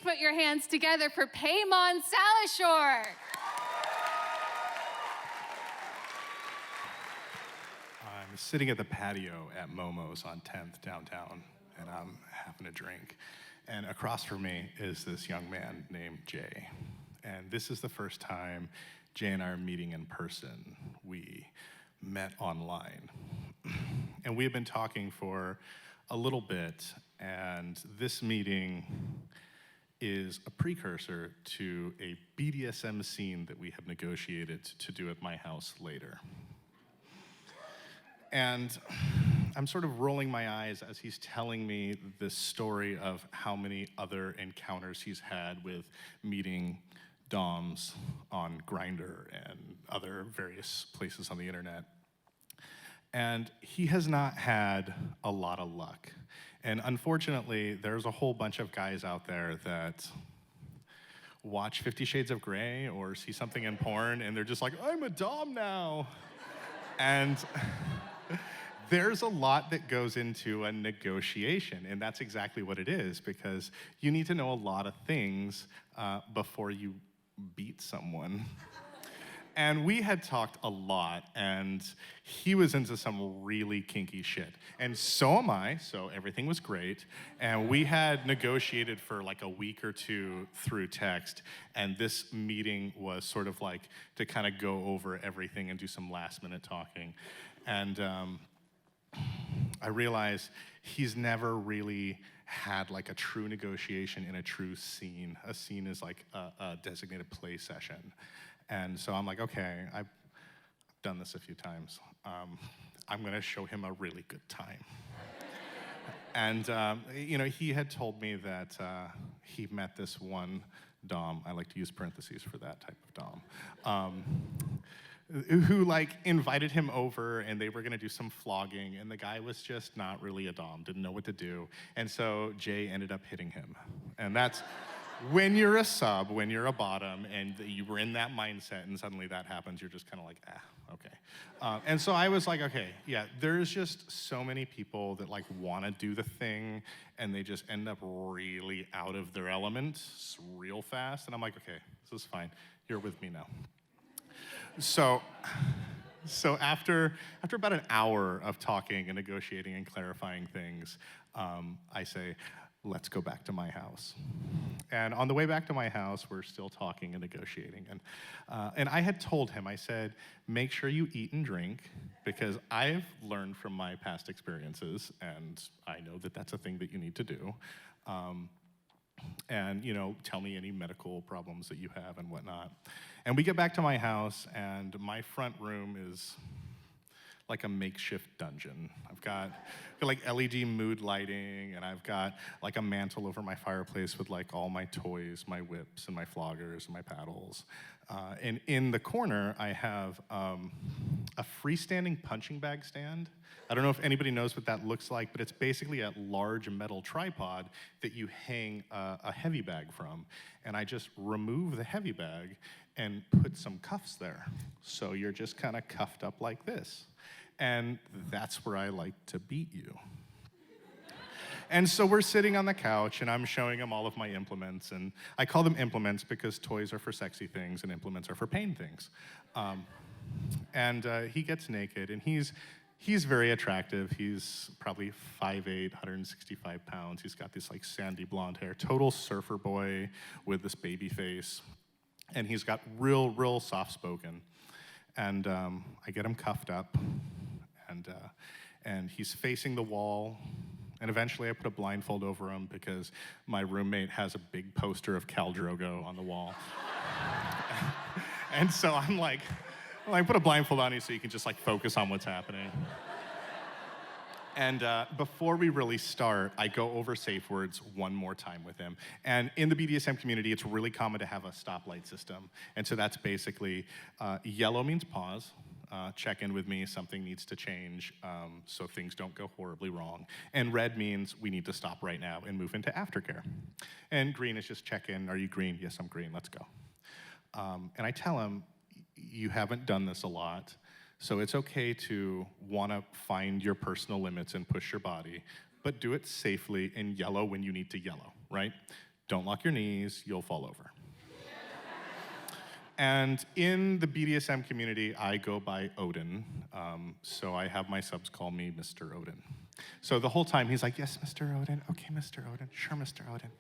put your hands together for Paymon Salahshoor. I'm sitting at the patio at Momo's on 10th downtown, and I'm having a drink. And across from me is this young man named Jay. And this is the first time Jay and I are meeting in person. We met online. And we have been talking for a little bit, and this meeting is a precursor to a BDSM scene that we have negotiated to do at my house later. And I'm sort of rolling my eyes as he's telling me this story of how many other encounters he's had with meeting doms on Grindr and other various places on the internet. And he has not had a lot of luck. And unfortunately, there's a whole bunch of guys out there that watch 50 Shades of Grey or see something in porn and they're just like, I'm a dom now. And there's a lot that goes into a negotiation, and that's exactly what it is, because you need to know a lot of things before you beat someone. And we had talked a lot, and he was into some really kinky shit. And so am I, so everything was great. And we had negotiated for like a week or two through text, and this meeting was sort of like to kind of go over everything and do some last minute talking. And I realized he's never really had like a true negotiation in a true scene. A scene is like a designated play session. And so I'm like, okay, I've done this a few times. I'm gonna show him a really good time. And you know, he had told me that he met this one dom, I like to use parentheses for that type of dom, who like invited him over and they were gonna do some flogging, and the guy was just not really a dom, didn't know what to do. And so Jay ended up hitting him. And that's, when you're a sub, when you're a bottom, and you were in that mindset and suddenly that happens, you're just kind of like, okay. And so I was like, okay, yeah, there's just so many people that like wanna do the thing and they just end up really out of their element real fast. And I'm like, okay, this is fine. You're with me now. So after about an hour of talking and negotiating and clarifying things, I say, let's go back to my house. And on the way back to my house, we're still talking and negotiating. And I had told him, I said, make sure you eat and drink, because I've learned from my past experiences, and I know that that's a thing that you need to do. And you know, tell me any medical problems that you have and whatnot. And we get back to my house, and my front room is like a makeshift dungeon. I've got like LED mood lighting, and I've got like a mantle over my fireplace with like all my toys, my whips and my floggers and my paddles. And in the corner, I have a freestanding punching bag stand. I don't know if anybody knows what that looks like, but it's basically a large metal tripod that you hang a heavy bag from. And I just remove the heavy bag and put some cuffs there. So you're just kind of cuffed up like this. And that's where I like to beat you. And so we're sitting on the couch, and I'm showing him all of my implements. And I call them implements because toys are for sexy things and implements are for pain things. He gets naked, and he's very attractive. He's probably 5'8", 165 pounds. He's got this like sandy blonde hair, total surfer boy with this baby face. And he's got real soft-spoken. And I get him cuffed up, and he's facing the wall. And eventually I put a blindfold over him because my roommate has a big poster of Khal Drogo on the wall. And so I'm like, well, I put a blindfold on you so you can just like focus on what's happening. And before we really start, I go over safe words one more time with him. And in the BDSM community, it's really common to have a stoplight system. And so that's basically, yellow means pause, check in with me, something needs to change so things don't go horribly wrong. And red means we need to stop right now and move into aftercare. And green is just check in, are you green? Yes, I'm green, let's go. And I tell him, you haven't done this a lot, so it's okay to want to find your personal limits and push your body, but do it safely and yellow when you need to yellow, right? Don't lock your knees, you'll fall over. And in the BDSM community, I go by Odin. So I have my subs call me Mr. Odin. So the whole time he's like, yes, Mr. Odin. Okay, Mr. Odin. Sure, Mr. Odin.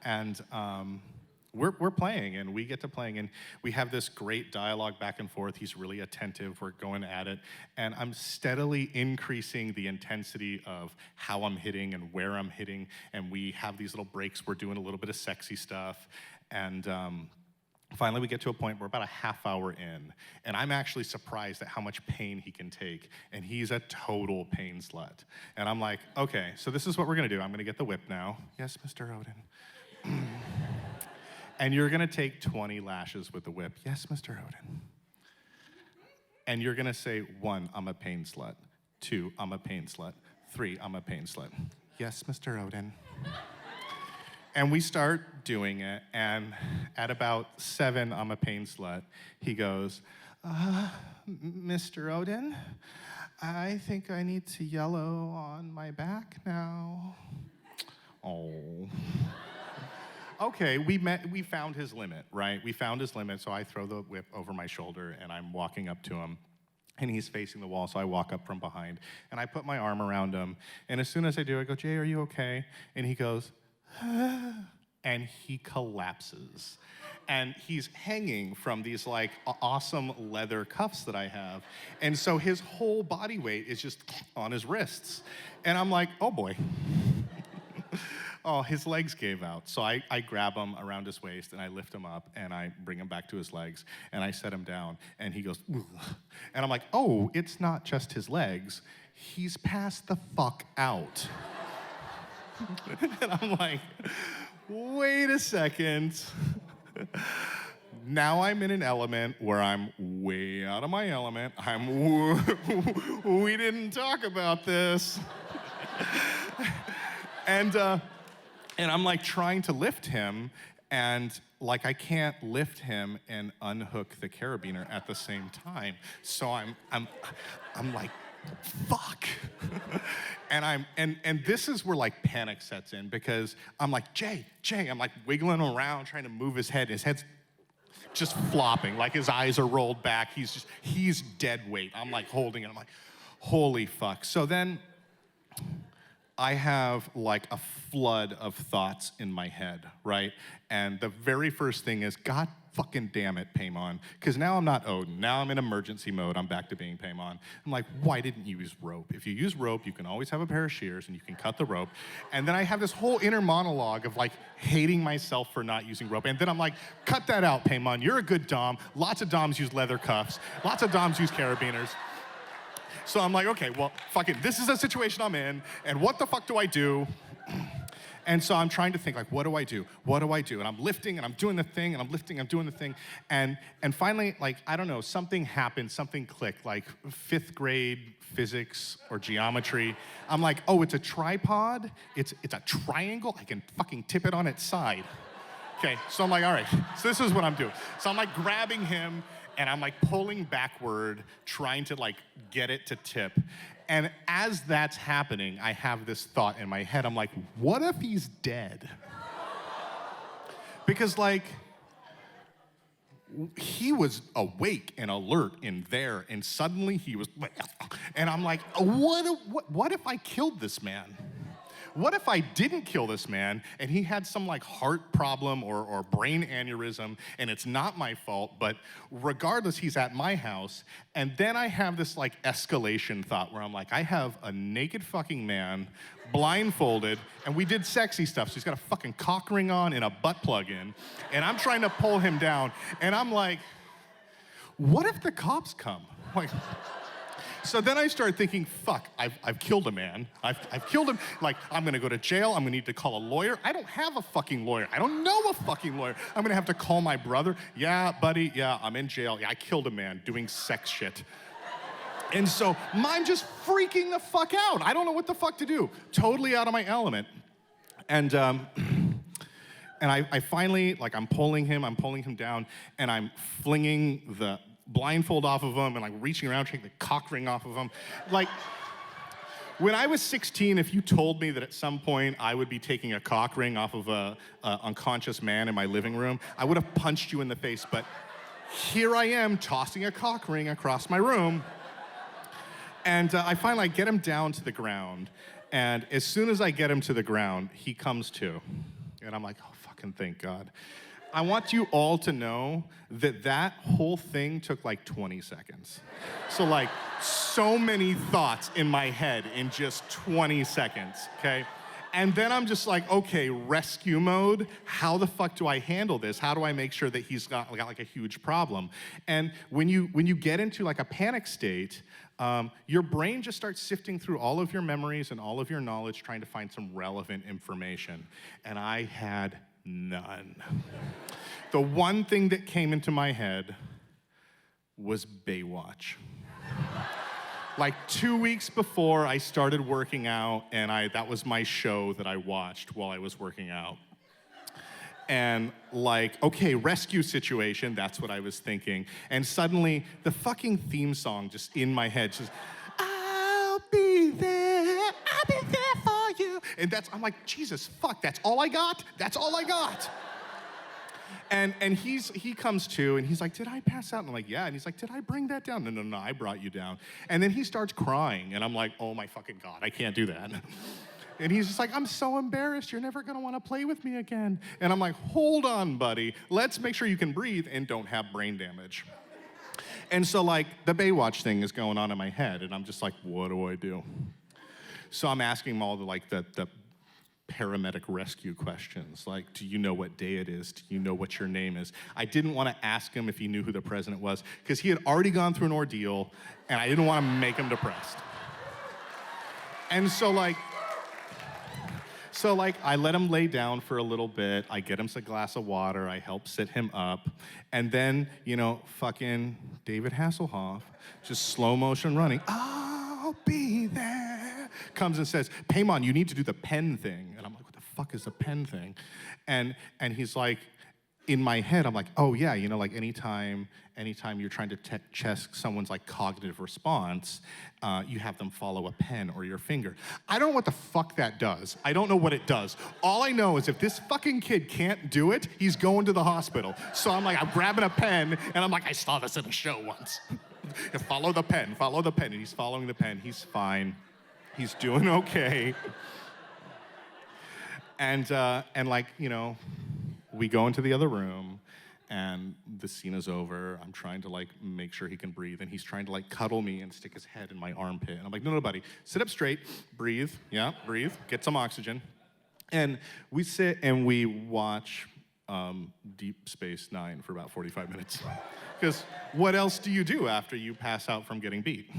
And we're playing, and we get to playing, and we have this great dialogue back and forth. He's really attentive. We're going at it. And I'm steadily increasing the intensity of how I'm hitting and where I'm hitting. And we have these little breaks. We're doing a little bit of sexy stuff. And finally, we get to a point where about a half hour in, and I'm actually surprised at how much pain he can take, and he's a total pain slut. And I'm like, okay, so this is what we're gonna do. I'm gonna get the whip now. Yes, Mr. Odin. And you're gonna take 20 lashes with the whip. Yes, Mr. Odin. And you're gonna say, 1, I'm a pain slut. 2, I'm a pain slut. 3, I'm a pain slut. Yes, Mr. Odin. And we start doing it, and at about 7, I'm a pain slut, he goes, Mr. Odin, I think I need to yellow on my back now. Oh. Okay, we found his limit, right? We found his limit, so I throw the whip over my shoulder, and I'm walking up to him. And he's facing the wall, so I walk up from behind, and I put my arm around him. And as soon as I do, I go, Jay, are you okay? And he goes, and he collapses. And he's hanging from these like awesome leather cuffs that I have. And so his whole body weight is just on his wrists. And I'm like, oh boy. Oh, his legs gave out. So I grab him around his waist and I lift him up and I bring him back to his legs and I set him down and he goes, ugh. And I'm like, oh, it's not just his legs. He's passed the fuck out. And I'm like, wait a second. Now I'm in an element where I'm way out of my element. We didn't talk about this. And I'm like trying to lift him, and like I can't lift him and unhook the carabiner at the same time. So I'm like, fuck. And this is where like panic sets in because I'm like, Jay, I'm like wiggling around trying to move his head. His head's just flopping, like his eyes are rolled back. He's dead weight. I'm like holding it. I'm like, holy fuck. So then I have like a flood of thoughts in my head, right? And the very first thing is, God fucking damn it, Paymon. Because now I'm not Odin. Now I'm in emergency mode. I'm back to being Paymon. I'm like, why didn't you use rope? If you use rope, you can always have a pair of shears and you can cut the rope. And then I have this whole inner monologue of like hating myself for not using rope. And then I'm like, cut that out, Paymon. You're a good dom. Lots of doms use leather cuffs. Lots of doms use carabiners. So I'm like, okay, well, fuck it. This is a situation I'm in, and what the fuck do I do? And so I'm trying to think, like, what do I do? What do I do? And I'm lifting, and I'm doing the thing, and I'm lifting, I'm doing the thing. And finally, like, I don't know, something happened, something clicked, like 5th grade physics or geometry. I'm like, oh, it's a tripod? It's a triangle? I can fucking tip it on its side. Okay, so I'm like, all right, so this is what I'm doing. So I'm like grabbing him, and I'm like pulling backward, trying to like get it to tip. And as that's happening, I have this thought in my head. I'm like, what if he's dead? Because like, he was awake and alert in there, and suddenly he was, and I'm like, what if I killed this man? What if I didn't kill this man and he had some like heart problem or brain aneurysm and it's not my fault, but regardless, he's at my house. And then I have this like escalation thought where I'm like, I have a naked fucking man, blindfolded, and we did sexy stuff. So he's got a fucking cock ring on and a butt plug in, and I'm trying to pull him down. And I'm like, what if the cops come? Like, so then I started thinking, fuck, I've killed a man. I've killed him. Like, I'm gonna go to jail. I'm gonna need to call a lawyer. I don't have a fucking lawyer. I don't know a fucking lawyer. I'm gonna have to call my brother. Yeah, buddy, yeah, I'm in jail. Yeah, I killed a man doing sex shit. And so I'm just freaking the fuck out. I don't know what the fuck to do. Totally out of my element. And I finally, like, I'm pulling him down, and I'm flinging the blindfold off of him and like reaching around, taking the cock ring off of him. Like, When I was 16, if you told me that at some point I would be taking a cock ring off of a unconscious man in my living room, I would have punched you in the face, but here I am tossing a cock ring across my room. And I finally get him down to the ground, and as soon as I get him to the ground, he comes to. And I'm like, oh, fucking thank God. I want you all to know that that whole thing took like 20 seconds. So like, so many thoughts in my head in just 20 seconds, okay? And then I'm just like, okay, rescue mode. How the fuck do I handle this? How do I make sure that he's got like a huge problem? And when you get into like a panic state, your brain just starts sifting through all of your memories and all of your knowledge, trying to find some relevant information. And I had none. The one thing that came into my head was Baywatch. Like 2 weeks before I started working out, and that was my show that I watched while I was working out. And like, okay, rescue situation, that's what I was thinking. And suddenly, the fucking theme song just in my head, just, I'll be there for you. And I'm like, Jesus, fuck, that's all I got? That's all I got. And he comes to, and he's like, did I pass out? And I'm like, yeah. And he's like, did I bring that down? No, I brought you down. And then he starts crying, and I'm like, oh my fucking God, I can't do that. And he's just like, I'm so embarrassed, you're never gonna wanna play with me again. And I'm like, hold on, buddy. Let's make sure you can breathe and don't have brain damage. And so like, the Baywatch thing is going on in my head, and I'm just like, what do I do? So I'm asking him all the paramedic rescue questions, like, do you know what day it is? Do you know what your name is? I didn't want to ask him if he knew who the president was, because he had already gone through an ordeal, and I didn't want to make him depressed. And so I let him lay down for a little bit, I get him a glass of water, I help sit him up, and then, fucking David Hasselhoff, just slow motion running, I'll be there, comes and says, Paymon, you need to do the pen thing. And I'm like, what the fuck is a pen thing? And he's like, in my head, I'm like, oh yeah, like anytime you're trying to check someone's like cognitive response, you have them follow a pen or your finger. I don't know what the fuck that does. I don't know what it does. All I know is if this fucking kid can't do it, he's going to the hospital. So I'm grabbing a pen, and I'm like, I saw this in a show once. Follow the pen, and he's following the pen. He's fine. He's doing okay. And we go into the other room, and the scene is over. I'm trying to make sure he can breathe, and he's trying to cuddle me and stick his head in my armpit. And I'm like, no, buddy, sit up straight, breathe, get some oxygen. And we sit and we watch Deep Space Nine for about 45 minutes. Because what else do you do after you pass out from getting beat?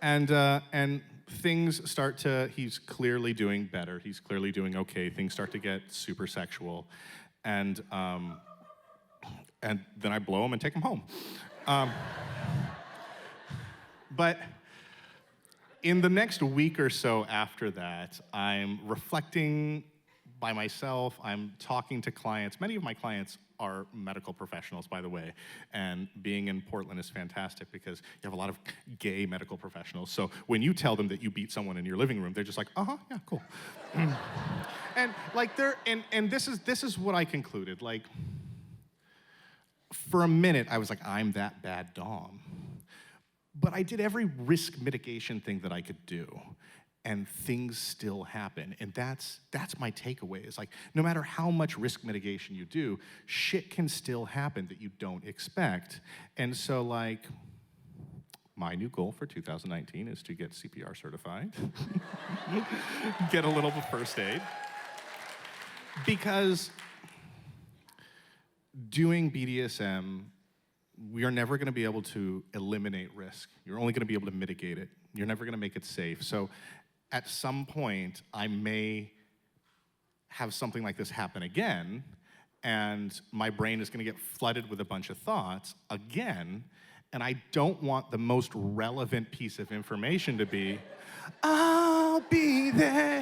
And things start to, he's clearly doing better. He's clearly doing okay. Things start to get super sexual. And then I blow him and take him home. But in the next week or so after that, I'm reflecting by myself. I'm talking to clients. Many of my clients are medical professionals, by the way, and being in Portland is fantastic because you have a lot of gay medical professionals. So when you tell them that you beat someone in your living room, they're just like, yeah, cool. And this is what I concluded. For a minute, I was like, I'm that bad Dom. But I did every risk mitigation thing that I could do, and things still happen. And that's my takeaway, is no matter how much risk mitigation you do, shit can still happen that you don't expect. And so my new goal for 2019 is to get CPR certified, get a little first aid, because doing BDSM, we are never gonna be able to eliminate risk. You're only gonna be able to mitigate it. You're never gonna make it safe. So at some point, I may have something like this happen again, and my brain is gonna get flooded with a bunch of thoughts again, and I don't want the most relevant piece of information to be, I'll be there